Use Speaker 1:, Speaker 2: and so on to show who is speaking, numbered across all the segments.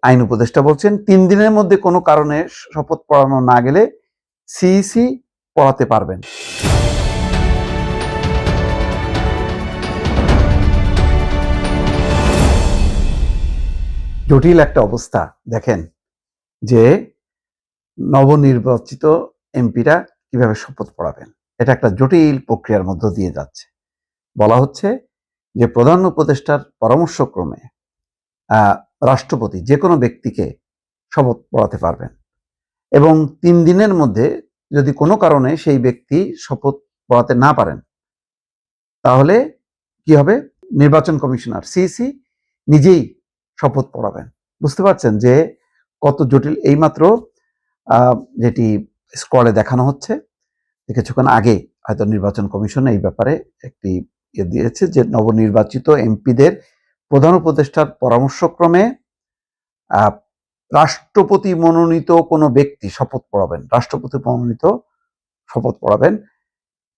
Speaker 1: আইন উপদেষ্টা বলছেন ৩ দিনের মধ্যে কোনো কারণে শপথ পড়ানো না গেলে সিইসি পড়াতে পারবেন। জটিল একটা অবস্থা। দেখেন যে নবনির্বাচিত এমপিরা কিভাবে শপথ পড়াবেন, এটা একটা জটিল প্রক্রিয়ার মধ্য দিয়ে যাচ্ছে। বলা হচ্ছে যে প্রধান উপদেষ্টার পরামর্শক্রমে রাষ্ট্রপতি যে কোনো ব্যক্তিকে শপথ পড়াতে পারবেন এবং ৩ দিনের মধ্যে যদি কোনো কারণে সেই ব্যক্তি শপথ পড়াতে না পারেন তাহলে কি হবে, নির্বাচন কমিশনার সিইসি নিজেই শপথ পড়াবেন। বুঝতে পারছেন যে কত জটিল। এইমাত্র যেটি স্ক্রলে দেখানো হচ্ছে কিছুক্ষণ আগে হয়তো নির্বাচন কমিশন এই ব্যাপারে একটি দিয়েছে যে নবনির্বাচিত এমপিদের প্রধান উপদেষ্টার পরামর্শক্রমে রাষ্ট্রপতি মনোনীত কোনো ব্যক্তি শপথ পড়াবেন। রাষ্ট্রপতি মনোনীত শপথ পড়াবেন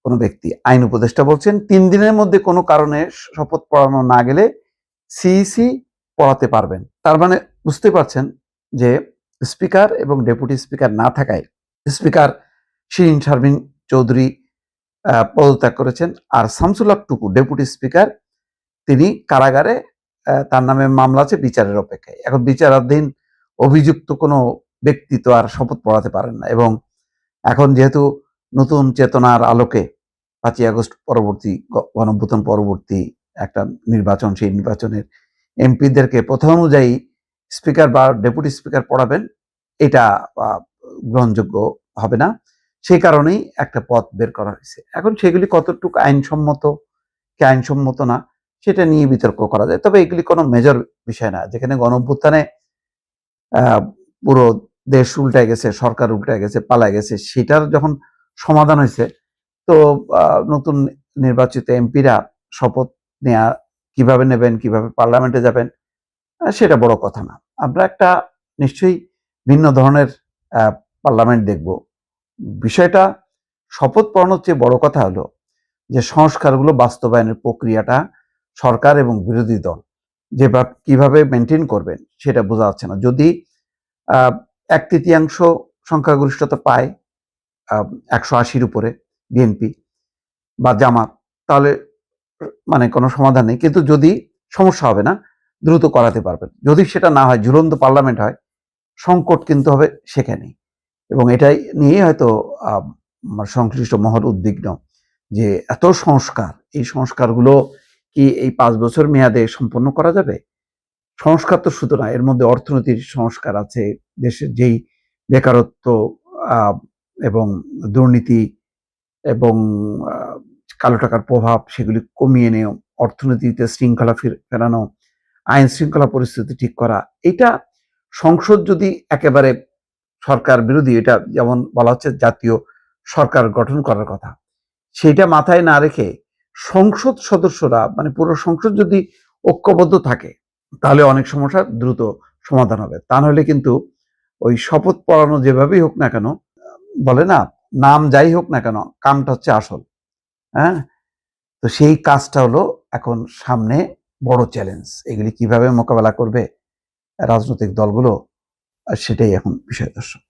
Speaker 1: কোনো ব্যক্তি। আইন উপদেষ্টা বলছেন ৩ দিনের মধ্যে কোনো কারণে শপথ পড়ানো না গেলে সিইসি পড়াতে পারবেন। তার মানে বুঝতে পারছেন যে স্পিকার এবং ডেপুটি স্পিকার না থাকায় স্পিকার শিরিন শারমিন চৌধুরী পদত্যাগ করেছেন, আর শামসুল হক টুকু ডেপুটি স্পিকার তিনি কারাগারে, তার নামে মামলা আছে, বিচারের অপেক্ষায়। এখন বিচারাধীন অভিযুক্ত কোনো ব্যক্তি তো আর শপথ পড়াতে পারেন না। এবং এখন যেহেতু নতুন চেতনার আলোকে ৫ই আগস্ট পরবর্তী গণঅভ্যুত্থান পরবর্তী একটা নির্বাচন, সেই নির্বাচনের এমপিদেরকে প্রথা অনুযায়ী স্পিকার বা ডেপুটি স্পিকার পড়াবেন, এটা গ্রহণযোগ্য হবে না। সেই কারণেই একটা পথ বের করা হয়েছে। এখন সেগুলি কতটুকু আইনসম্মত কি আইনসম্মত না সেটা নিয়ে বিতর্ক করা যায়, তবে এগুলি কোনো মেজর বিষয় না। যেখানে গণঅভ্যুত্থানে পুরো দেশ উল্টায় গেছে, সরকার উল্টায় গেছে, পালায় গেছে, সেটার যখন সমাধান হয়েছে, তো নতুন নির্বাচিত এমপিরা শপথ নেওয়া কিভাবে নেবেন, কিভাবে পার্লামেন্টে যাবেন, সেটা বড় কথা না। আমরা একটা নিশ্চয়ই ভিন্ন ধরনের পার্লামেন্ট দেখব। বিষয়টা শপথ পড়ানোর চেয়ে বড় কথা হলো যে সংস্কারগুলো বাস্তবায়নের প্রক্রিয়াটা সরকার এবং বিরোধী দল যেভাবে কিভাবে মেনটেন করবেন সেটা বোঝা যাচ্ছে না। যদি 1/3 সংখ্যাগরিষ্ঠতা পায় 180-র উপরে বিএনপি বা জামাত, তাহলে মানে কোনো সমাধান নেই। কিন্তু যদি সমস্যা হবে না, দ্রুত করাতে পারবেন। যদি সেটা না হয়, ঝুলন্ত পার্লামেন্ট হয়, সংকট কিন্তু হবে সেখানেই। এবং এটাই নিয়ে হয়তো সংশ্লিষ্ট মহল উদ্বিগ্ন যে এত সংস্কার, এই সংস্কারগুলো কি এই 5 বছর মেয়াদে সম্পন্ন করা যাবে? সংস্কার তো শুধু না, এর মধ্যে অর্থনৈতিক সংস্কার আছে, দেশের যেই বেকারত্ব এবং দুর্নীতি এবং কালো টাকার প্রভাব সেগুলি কমিয়ে নেওয়া, অর্থনীতিতে শৃঙ্খলা ফেরানো, আইন শৃঙ্খলা পরিস্থিতি ঠিক করা। এটা সংসদ যদি একেবারে সরকার বিরোধী, এটা যেমন বলা হচ্ছে জাতীয় সরকার গঠন করার কথা, সেটা মাথায় না রেখে সংসদ সদস্যরা মানে পুরো সংসদ যদি ঐক্যবদ্ধ থাকে তাহলে অনেক সমস্যা দ্রুত সমাধান হবে। তা নাহলে কিন্তু ওই শপথ পড়ানো যেভাবেই হোক না কেন, বলে না নাম যাই হোক না কেন, কামটা হচ্ছে আসল। হ্যাঁ, তো সেই কাজটা হলো এখন সামনে বড় চ্যালেঞ্জ। এগুলি কিভাবে মোকাবেলা করবে রাজনৈতিক দলগুলো, সেটাই এখন বিষয়। দর্শক।